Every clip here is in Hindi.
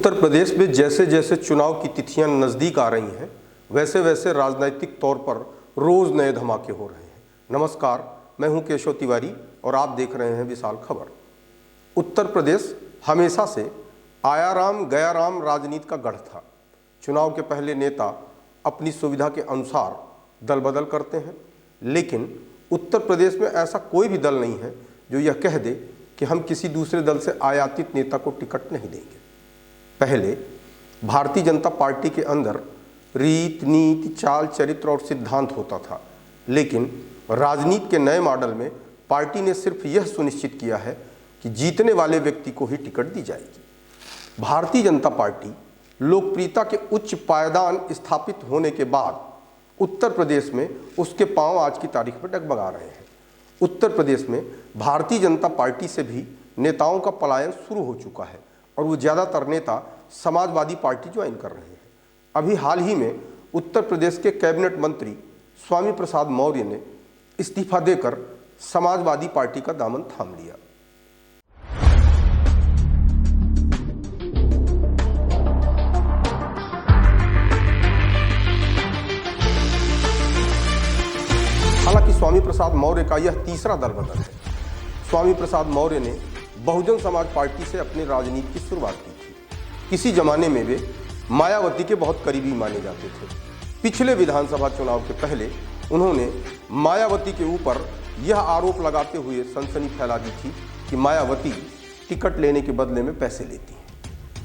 उत्तर प्रदेश में जैसे जैसे चुनाव की तिथियां नज़दीक आ रही हैं, वैसे वैसे राजनीतिक तौर पर रोज़ नए धमाके हो रहे हैं। नमस्कार, मैं हूं केशव तिवारी और आप देख रहे हैं विशाल खबर। उत्तर प्रदेश हमेशा से आया राम गया राम राजनीति का गढ़ था। चुनाव के पहले नेता अपनी सुविधा के अनुसार दल बदल करते हैं, लेकिन उत्तर प्रदेश में ऐसा कोई भी दल नहीं है जो यह कह दे कि हम किसी दूसरे दल से आयातित नेता को टिकट नहीं देंगे। पहले भारतीय जनता पार्टी के अंदर रीत, नीति, चाल, चरित्र और सिद्धांत होता था, लेकिन राजनीति के नए मॉडल में पार्टी ने सिर्फ यह सुनिश्चित किया है कि जीतने वाले व्यक्ति को ही टिकट दी जाएगी। भारतीय जनता पार्टी लोकप्रियता के उच्च पायदान स्थापित होने के बाद उत्तर प्रदेश में उसके पांव आज की तारीख में डगमगा रहे हैं। उत्तर प्रदेश में भारतीय जनता पार्टी से भी नेताओं का पलायन शुरू हो चुका है और वो ज़्यादातर नेता समाजवादी पार्टी ज्वाइन कर रहे हैं। अभी हाल ही में उत्तर प्रदेश के कैबिनेट मंत्री स्वामी प्रसाद मौर्य ने इस्तीफा देकर समाजवादी पार्टी का दामन थाम लिया। हालांकि स्वामी प्रसाद मौर्य का यह तीसरा दल बदल है। स्वामी प्रसाद मौर्य ने बहुजन समाज पार्टी से अपनी राजनीति की शुरुआत की थी। किसी जमाने में वे मायावती के बहुत करीबी माने जाते थे। पिछले विधानसभा चुनाव के पहले उन्होंने मायावती के ऊपर यह आरोप लगाते हुए सनसनी फैला दी थी कि मायावती टिकट लेने के बदले में पैसे लेती हैं,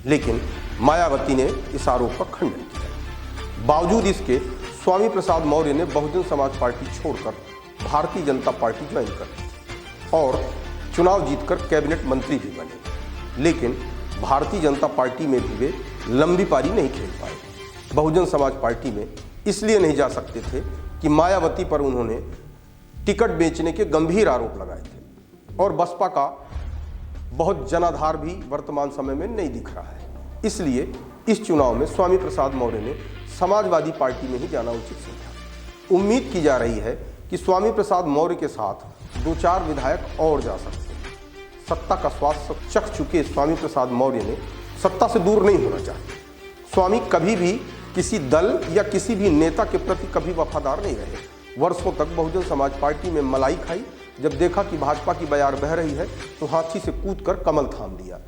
लेकिन मायावती ने इस आरोप का खंडन किया। बावजूद इसके स्वामी प्रसाद मौर्य ने बहुजन समाज पार्टी छोड़कर भारतीय जनता पार्टी ज्वाइन कर ली थी और चुनाव जीतकर कैबिनेट मंत्री भी बने, लेकिन भारतीय जनता पार्टी में भी वे लंबी पारी नहीं खेल पाए। बहुजन समाज पार्टी में इसलिए नहीं जा सकते थे कि मायावती पर उन्होंने टिकट बेचने के गंभीर आरोप लगाए थे और बसपा का बहुत जनाधार भी वर्तमान समय में नहीं दिख रहा है। इसलिए इस चुनाव में स्वामी प्रसाद मौर्य ने समाजवादी पार्टी में ही जाना उचित समझा। उम्मीद की जा रही है कि स्वामी प्रसाद मौर्य के साथ 2-4 विधायक और जा सकते हैं। सत्ता का स्वाद चख चुके स्वामी प्रसाद मौर्य ने सत्ता से दूर नहीं होना चाहिए। स्वामी कभी भी किसी दल या किसी भी नेता के प्रति कभी वफादार नहीं रहे। वर्षों तक बहुजन समाज पार्टी में मलाई खाई, जब देखा कि भाजपा की बयार बह रही है तो हाथी से कूदकर कमल थाम लिया।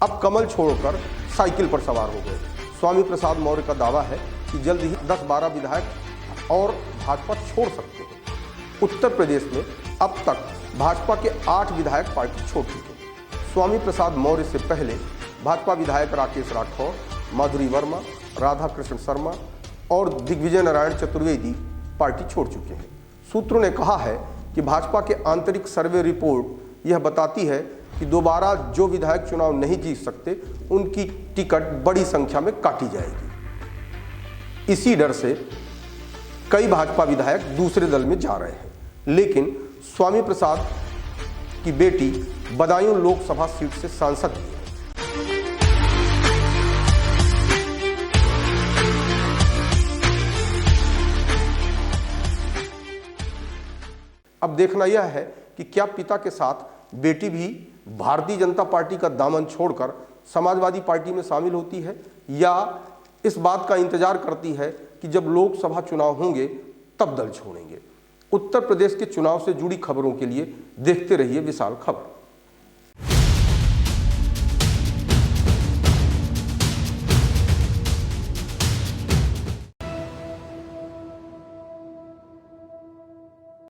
अब कमल छोड़कर साइकिल पर सवार हो गए। स्वामी प्रसाद मौर्य का दावा है कि जल्द ही 10-12 विधायक और भाजपा छोड़ सकते हैं। उत्तर प्रदेश में अब तक भाजपा के 8 विधायक पार्टी छोड़ चुके हैं। स्वामी प्रसाद मौर्य से पहले भाजपा विधायक राकेश राठौर, माधुरी वर्मा, राधा कृष्ण शर्मा और दिग्विजय नारायण चतुर्वेदी पार्टी छोड़ चुके हैं। सूत्रों ने कहा है कि भाजपा के आंतरिक सर्वे रिपोर्ट यह बताती है कि दोबारा जो विधायक चुनाव नहीं जीत सकते उनकी टिकट बड़ी संख्या में काटी जाएगी। इसी डर से कई भाजपा विधायक दूसरे दल में जा रहे हैं, लेकिन स्वामी प्रसाद की बेटी बदायूं लोकसभा सीट से सांसद भी है। अब देखना यह है कि क्या पिता के साथ बेटी भी भारतीय जनता पार्टी का दामन छोड़कर समाजवादी पार्टी में शामिल होती है या इस बात का इंतजार करती है कि जब लोकसभा चुनाव होंगे तब दल छोड़ेंगे। उत्तर प्रदेश के चुनाव से जुड़ी खबरों के लिए देखते रहिए विशाल खबर।